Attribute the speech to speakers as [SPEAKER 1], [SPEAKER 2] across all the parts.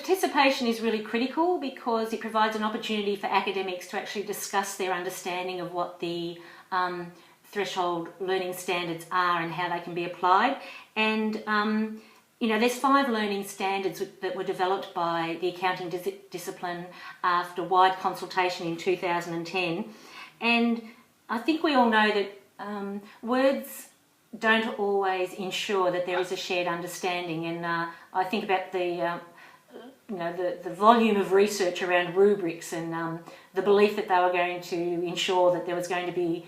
[SPEAKER 1] Participation is really critical because it provides an opportunity for academics to actually discuss their understanding of what the threshold learning standards are and how they can be applied. And you know, there's 5 learning standards that were developed by the accounting discipline after wide consultation in 2010. And I think we all know that words don't always ensure that there is a shared understanding. And I think about the volume of research around rubrics and the belief that they were going to ensure that there was going to be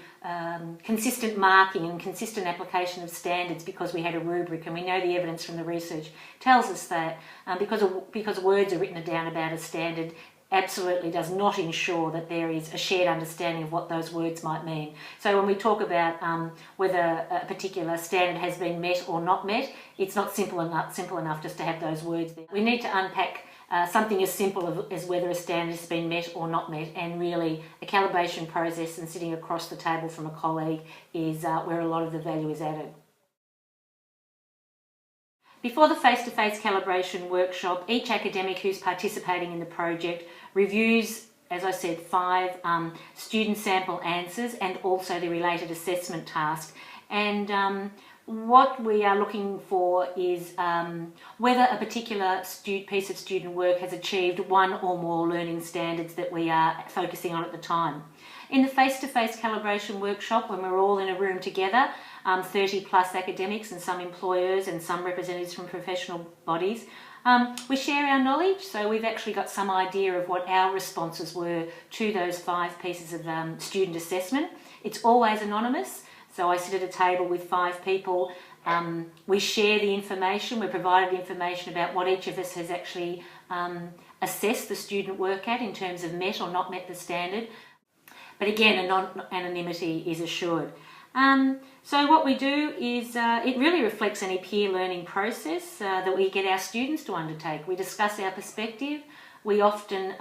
[SPEAKER 1] consistent marking and consistent application of standards because we had a rubric, and we know the evidence from the research tells us that because words are written down about a standard absolutely does not ensure that there is a shared understanding of what those words might mean. So when we talk about whether a particular standard has been met or not met, it's not simple enough just to have those words there. We need to unpack something as simple as whether a standard has been met or not met, and really a calibration process and sitting across the table from a colleague is where a lot of the value is added. Before the face-to-face calibration workshop, each academic who's participating in the project reviews, as I said, 5 student sample answers and also the related assessment task. And what we are looking for is whether a particular piece of student work has achieved 1 or more learning standards that we are focusing on at the time. In the face-to-face calibration workshop, when we're all in a room together, 30 plus academics and some employers and some representatives from professional bodies, we share our knowledge, so we've actually got some idea of what our responses were to those 5 pieces of student assessment. It's always anonymous, so I sit at a table with 5 people. We share the information, we're provided information about what each of us has actually assessed the student work at in terms of met or not met the standard. But again, anonymity is assured. So what we do is, it really reflects any peer learning process that we get our students to undertake. We discuss our perspective. We often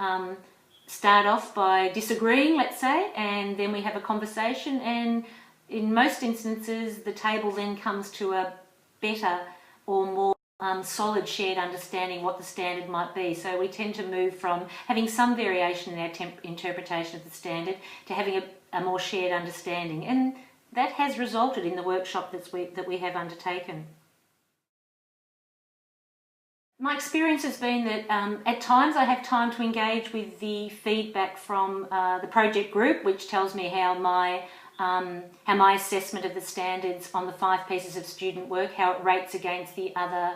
[SPEAKER 1] start off by disagreeing, let's say, and then we have a conversation, and in most instances the table then comes to a better or more solid shared understanding what the standard might be. So we tend to move from having some variation in our interpretation of the standard to having a more shared understanding, and that has resulted in the workshop that we have undertaken. My experience has been that at times I have time to engage with the feedback from the project group, which tells me how my assessment of the standards on the 5 pieces of student work, how it rates against the other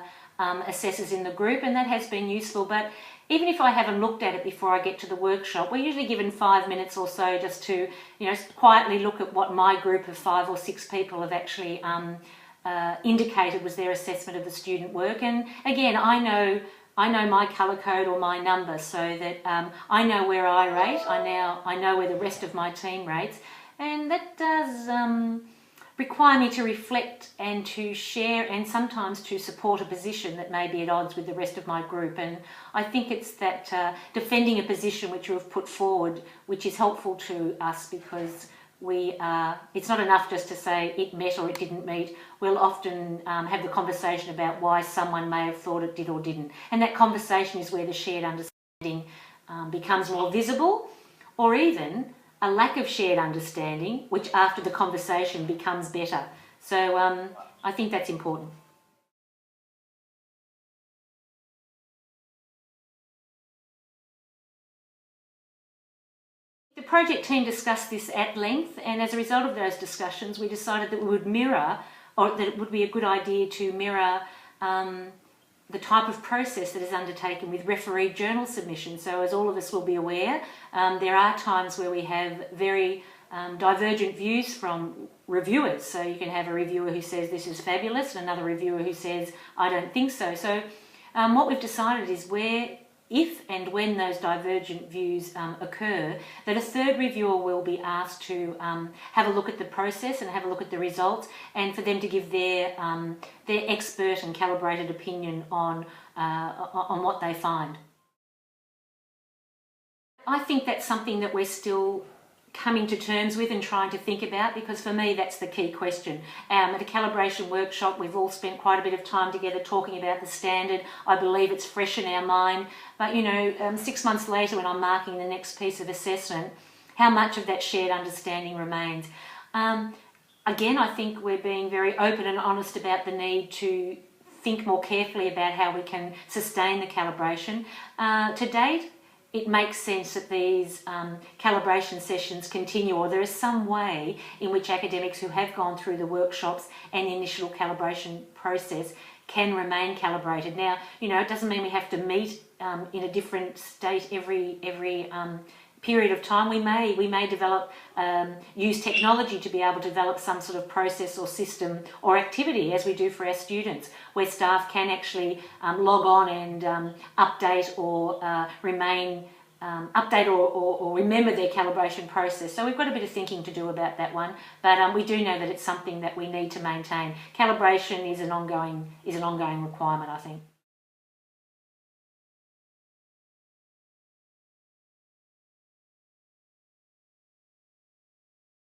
[SPEAKER 1] assessors in the group, and that has been useful. But even if I haven't looked at it before I get to the workshop, we're usually given 5 minutes or so just to, quietly look at what my group of 5 or 6 people have actually indicated was their assessment of the student work. And again, I know my colour code or my number, so that I know where I rate. I know where the rest of my team rates, and that does require me to reflect and to share and sometimes to support a position that may be at odds with the rest of my group. And I think it's that defending a position which you have put forward which is helpful to us, because it's not enough just to say it met or it didn't meet. We'll often have the conversation about why someone may have thought it did or didn't, and that conversation is where the shared understanding becomes more visible, or even a lack of shared understanding, which after the conversation becomes better. So I think that's important. The project team discussed this at length, and as a result of those discussions we decided that we would mirror, or that it would be a good idea to mirror the type of process that is undertaken with refereed journal submission. So as all of us will be aware, there are times where we have very divergent views from reviewers. So you can have a reviewer who says this is fabulous and another reviewer who says I don't think so. So what we've decided is if and when those divergent views occur, that a third reviewer will be asked to have a look at the process and have a look at the results, and for them to give their expert and calibrated opinion on what they find. I think that's something that we're still coming to terms with and trying to think about, because for me that's the key question. At a calibration workshop we've all spent quite a bit of time together talking about the standard. I believe it's fresh in our mind, but 6 months later when I'm marking the next piece of assessment, how much of that shared understanding remains? Again, I think we're being very open and honest about the need to think more carefully about how we can sustain the calibration. To date, it makes sense that these calibration sessions continue, or there is some way in which academics who have gone through the workshops and the initial calibration process can remain calibrated. Now, it doesn't mean we have to meet in a different state every period of time. We may develop, use technology to be able to develop some sort of process or system or activity, as we do for our students, where staff can actually log on and update or remember their calibration process. So we've got a bit of thinking to do about that one, but we do know that it's something that we need to maintain. Calibration is an ongoing requirement, I think.